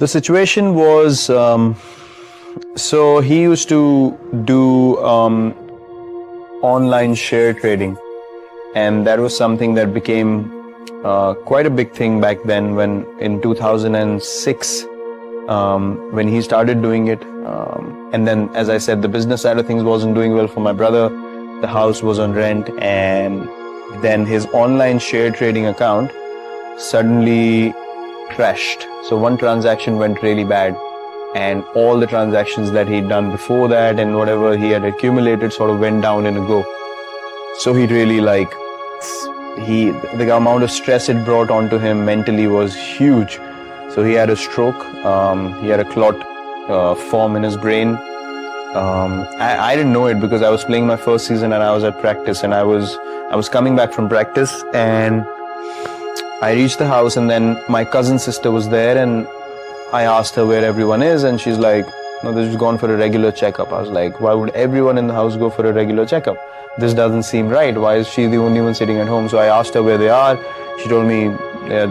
The situation was, so he used to do online share trading, and that was something that became quite a big thing back then when in 2006 when he started doing it. And then, as I said, the business side of things wasn't doing well for my brother. The house was on rent, and then his online share trading account suddenly crashed. So one transaction went really bad, and all the transactions that he'd done before that and whatever he had accumulated sort of went down in a go. So he really the amount of stress it brought onto him mentally was huge. So he had a stroke. He had a clot form in his brain. I didn't know it because I was playing my first season and I was at practice, and I was coming back from practice, and I reached the house, and then my cousin's sister was there, and I asked her where everyone is, and she's like, no, they've just gone for a regular checkup. I was like, why would everyone in the house go for a regular checkup? This doesn't seem right. Why is she the only one sitting at home? So I asked her where they are. She told me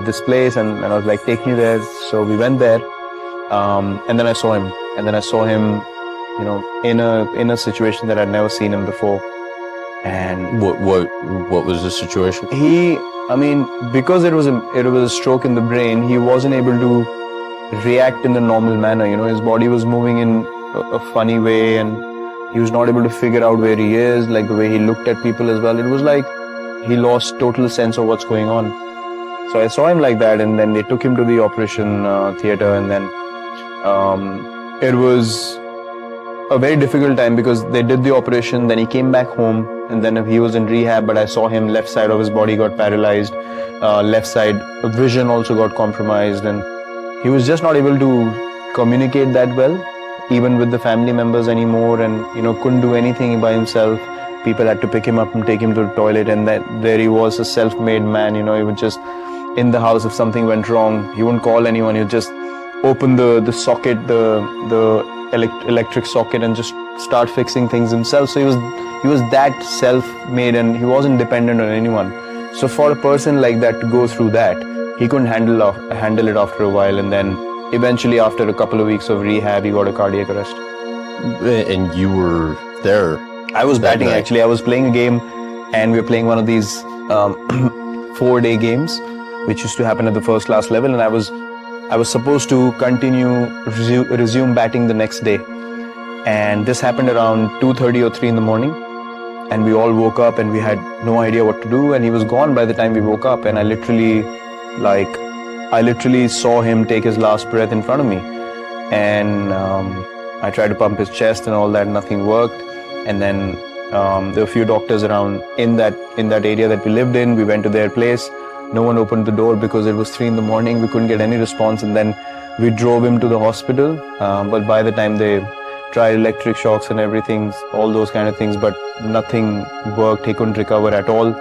this place, and I was like, take me there. So we went there, and then I saw him, you know, in a situation that I'd never seen him before. And what was the situation? Because it was a stroke in the brain, he wasn't able to react in the normal manner. You know, his body was moving in a funny way, and he was not able to figure out where he is, like the way he looked at people as well. It was like he lost total sense of what's going on. So I saw him like that, and then they took him to the operation theater, and then it was a very difficult time because they did the operation, then he came back home, and then he was in rehab, but I saw him, left side of his body got paralyzed, left side vision also got compromised, and he was just not able to communicate that well, even with the family members anymore, and, you know, couldn't do anything by himself. People had to pick him up and take him to the toilet, and there he was, a self-made man, you know, he would just, in the house, if something went wrong, he wouldn't call anyone, he would just open the socket, the electric socket, and just start fixing things himself. So he was that self-made, and he wasn't dependent on anyone. So for a person like that to go through that, he couldn't handle it after a while, and then eventually after a couple of weeks of rehab, he got a cardiac arrest. And you were there? I was batting night. Actually. I was playing a game, and we were playing one of these 4-day games, which used to happen at the first class level, and I was supposed to resume batting the next day, and this happened around 2:30 or 3 in the morning, and we all woke up and we had no idea what to do, and he was gone by the time we woke up, and I literally saw him take his last breath in front of me, and I tried to pump his chest and all that, nothing worked, and then there were a few doctors around in that area that we lived in. We went to their place. No one opened the door because it was 3 in the morning. We couldn't get any response, and then we drove him to the hospital. But by the time they tried electric shocks and everything, all those kind of things, but nothing worked. He couldn't recover at all.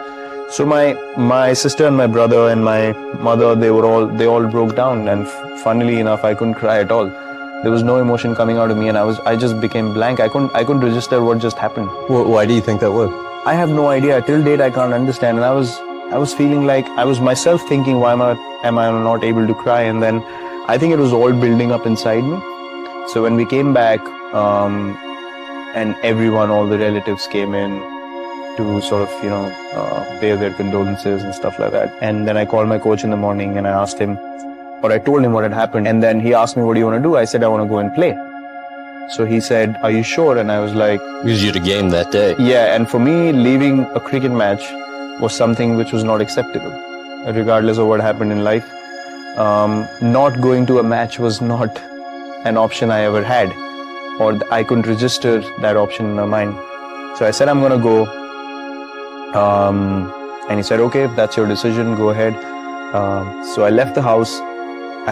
So my sister and my brother and my mother, they all broke down, and funnily enough, I couldn't cry at all. There was no emotion coming out of me, and I just became blank. I couldn't register what just happened. Why do you think that was? I have no idea. Till date, I can't understand, and I was feeling like I was myself thinking, why am I not able to cry? And then I think it was all building up inside me. So when we came back, and everyone, all the relatives came in to sort of, you know, pay their condolences and stuff like that. And then I called my coach in the morning, and I told him what had happened. And then he asked me, what do you want to do? I said, I want to go and play. So he said, are you sure? And I was like, because you had a game that day. Yeah, and for me, leaving a cricket match was something which was not acceptable, regardless of what happened in life. Not going to a match was not an option I ever had, or I couldn't register that option in my mind. So I said, I'm going to go. And he said, okay, if that's your decision, go ahead. So I left the house.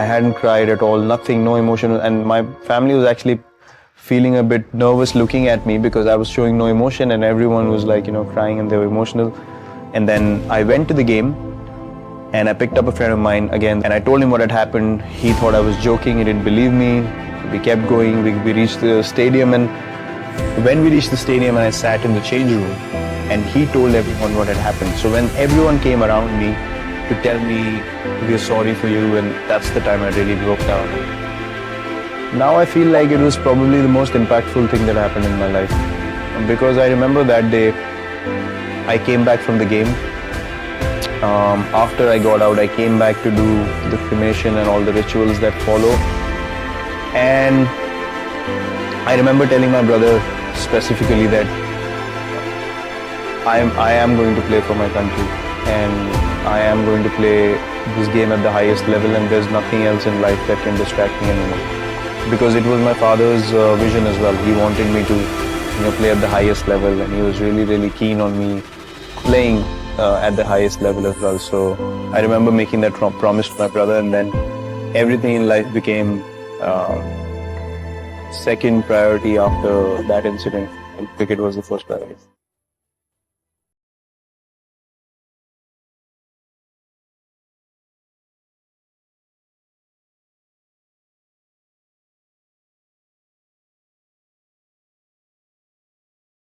I hadn't cried at all, nothing, no emotion. And my family was actually feeling a bit nervous looking at me because I was showing no emotion, and everyone was like, you know, crying and they were emotional. And then I went to the game, and I picked up a friend of mine again, and I told him what had happened. He thought I was joking, he didn't believe me. We kept going, we reached the stadium, and when we reached the stadium and I sat in the change room, and he told everyone what had happened. So when everyone came around me to tell me, we're sorry for you, and that's the time I really broke down. Now I feel like it was probably the most impactful thing that happened in my life. Because I remember that day, I came back from the game. After I got out, I came back to do the cremation and all the rituals that follow. And I remember telling my brother specifically that I am going to play for my country, and I am going to play this game at the highest level, and there's nothing else in life that can distract me anymore. Because it was my father's vision as well. He wanted me to, play at the highest level, and he was really, really keen on me playing at the highest level as well. So I remember making that promise to my brother, and then everything in life became second priority after that incident, and cricket was the first priority.